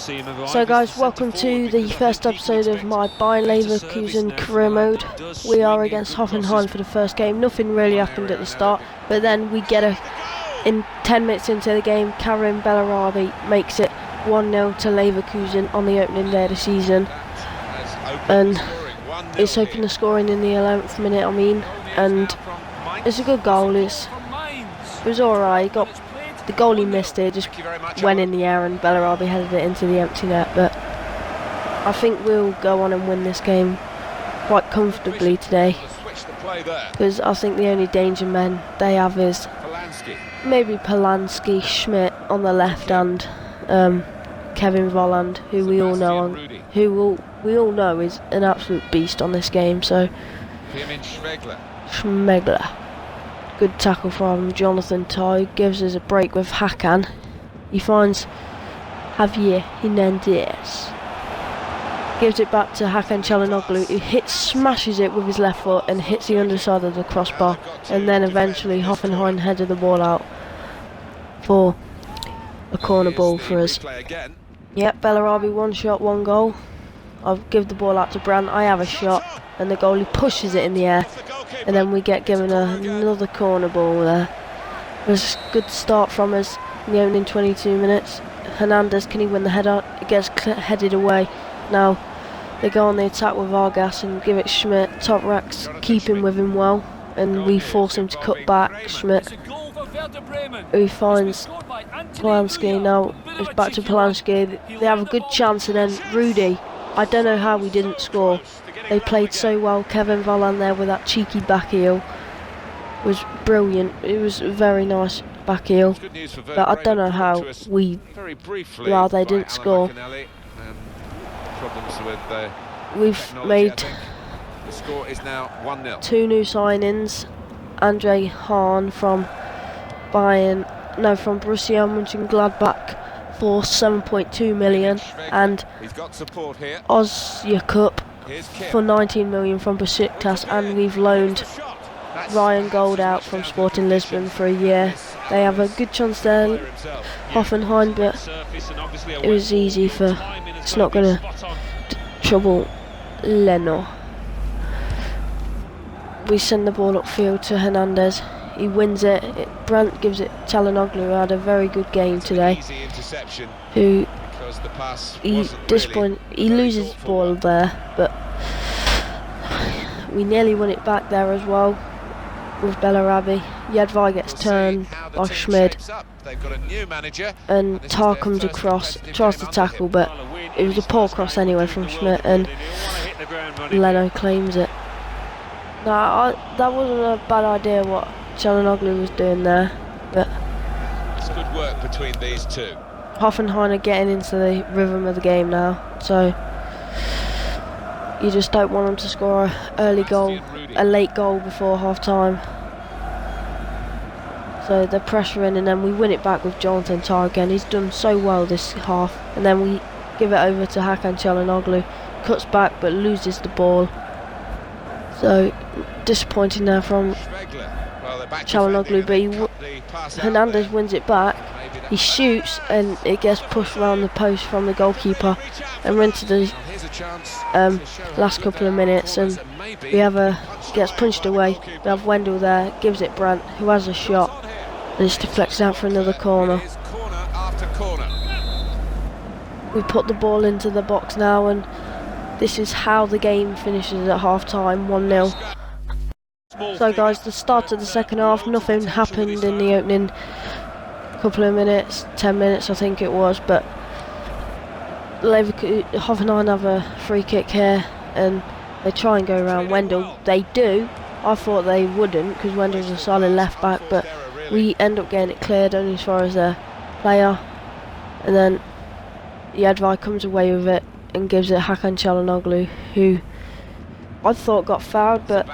So guys, welcome to the first episode of my Bayern Leverkusen career mode. We are against Hoffenheim for the first game. Nothing really happened at the start, but then we get in 10 minutes into the game, Karim Bellarabi makes it 1-0 to Leverkusen on the opening day of the season. And it's opened the scoring in the 11th minute, and it's a good goal. It was alright. The goalie missed it, just went in the air and Bellarabi headed it into the empty net, but I think we'll go on and win this game quite comfortably today, because I think the only danger men they have is maybe Polanski, Schmidt on the left, and Kevin Volland, who we all know is an absolute beast on this game. So Schmegler. Good tackle from Jonathan Tye, gives us a break with Hakan. He finds Javier Hernandez. Gives it back to Hakan Çalhanoğlu, who smashes it with his left foot and hits the underside of the crossbar. And then eventually Hoffenheim headed the ball out for a corner ball for us. Yep, Bellarabi, one shot, one goal. I'll give the ball out to Brandt. I have a shot, and the goalie pushes it in the air. And then we get given another corner ball there. It was a good start from us in the opening 22 minutes. Hernandez, can he win the header? It gets headed away. Now they go on the attack with Vargas and give it Schmidt. Top racks keeping with him well, and we force him to cut back. Schmidt, who finds Polanski. Now it's back to Polanski. They have a good chance, and then Rudy. I don't know how we didn't score. They played so well. Kevin Volland there with that cheeky back heel was brilliant. It was a very nice back heel. But I don't know how they didn't score. We've made 2 new signings. Andre Hahn from Borussia Mönchengladbach for 7.2 million, and Ozyakup for 19 million from Besiktas, and we've loaned Ryan Gold out from Sporting Lisbon for a year. They have a good chance there, Hoffenheim, but it was easy for. It's not going to trouble Leno. We send the ball upfield to Hernandez. He wins it. Brandt gives it Çalhanoğlu, who had a very good game today. He loses the ball there, but we nearly won it back there as well with Bellarabi. Yedvai gets turned by Schmid, and Tar comes across, tries to tackle, but it was a poor cross anyway from Schmidt, and Leno claims it. Now, that wasn't a bad idea what Çalhanoğlu was doing there, but it's good work between these two. Hoffenheim are getting into the rhythm of the game now, so you just don't want them to score an early goal, a late goal before half time. So they're pressuring, and then we win it back with Jonathan Tah again. He's done so well this half, and then we give it over to Hakan Çalhanoğlu, cuts back but loses the ball. So disappointing there from Çalhanoğlu, but Hernandez wins it back. He shoots and it gets pushed around the post from the goalkeeper, and we're into the last couple of minutes, and gets punched away. We have Wendell there, gives it Brandt, who has a shot, and it's deflected out for another corner. We put the ball into the box now, and this is how the game finishes at half time, 1-0. So guys, the start of the second half, nothing happened in the opening couple of minutes, 10 minutes I think it was, but Hoffenheim have a free kick here, and they try and go around Wendell. They do. I thought they wouldn't, because Wendell's a solid left back, but we end up getting it cleared only as far as their player, and then Yedvai comes away with it and gives it Hakan Çalhanoğlu, who I thought got fouled, but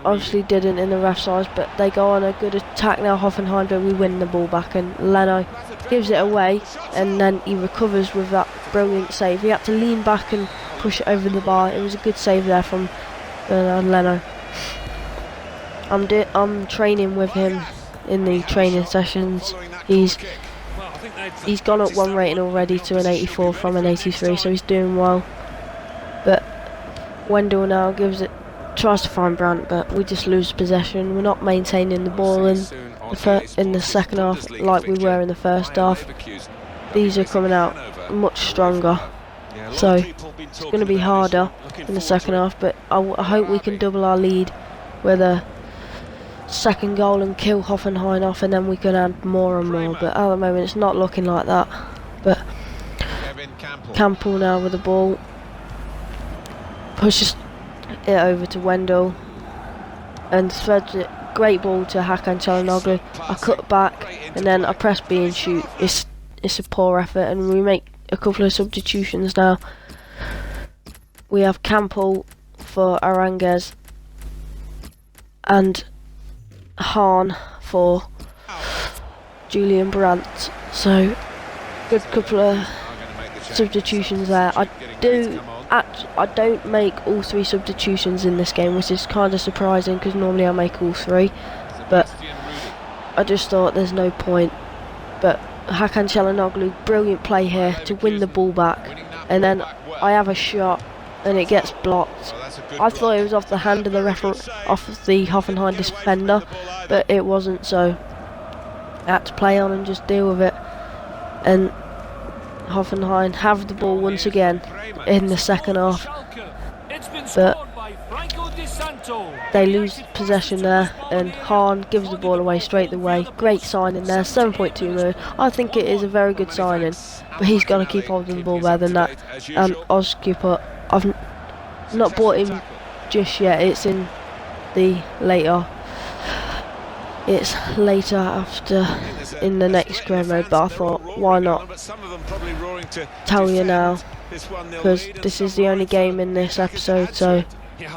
obviously didn't in the ref's eyes. But they go on a good attack now, Hoffenheim, but we win the ball back, and Leno gives it away, and then he recovers with that brilliant save. He had to lean back and push it over the bar. It was a good save there from Leno. I'm training with him in the training sessions. He's He's gone up one rating already to an 84 from an 83, so he's doing well. But Wendell now tries to find Brandt, but we just lose possession. We're not maintaining the ball in the second half like we were in the first half. These are coming out much stronger, so it's going to be harder in the second half, but I hope we can double our lead with a second goal and kill Hoffenheim off, and then we can add more and more, but at the moment it's not looking like that. But Campbell now with the ball pushes it over to Wendell and threads it. Great ball to Hakan Çalhanoğlu. I cut back and then I press B and shoot. It's a poor effort, and we make a couple of substitutions now. We have Campbell for Aranguez and Hahn for Julian Brandt. So good couple of substitutions there. I don't make all three substitutions in this game, which is kind of surprising because normally I make all three, but I just thought there's no point. But Hakan Çalhanoğlu, brilliant play here to win the ball back, and then I have a shot and it gets blocked. I thought it was off the hand of the off the Hoffenheim defender, but it wasn't, so I had to play on and just deal with it. And Hoffenheim have the ball once again in the second half, but they lose possession there, and Hahn gives the ball away straight away. Great signing there, 7.2 million. I think it is a very good signing, but he's got to keep holding the ball better than that. And Ozcupa, I've not bought him just yet. It's later after in the next career mode, but I thought, why not tell you now, because this is the only game in this episode. So,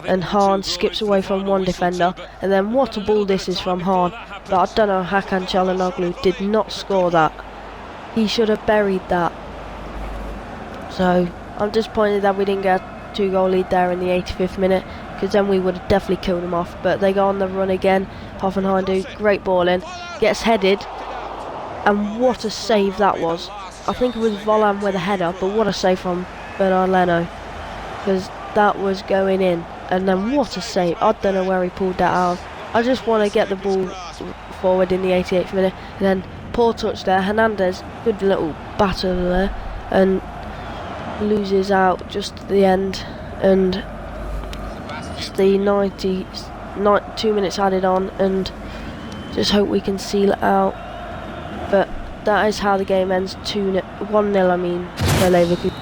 and Hahn skips away from one defender, and then what a ball this is from Hahn. But I don't know, Hakan Çalhanoğlu did not score that. He should have buried that. So I'm disappointed that we didn't get a 2-goal lead there in the 85th minute, because then we would have definitely killed them off. But they go on the run again. Hoffenheim do great ball in, gets headed, and what a save that was. I think it was Volland with a header, but what a save from Bernard Leno, because that was going in. And then what a save. I don't know where he pulled that out. I just want to get the ball forward in the 88th minute, and then poor touch there. Hernandez, good little batter there, and loses out just at the end, and it's the 2 minutes added on, and just hope we can seal it out. But that is how the game ends, 1-0 I mean, for Leverkusen.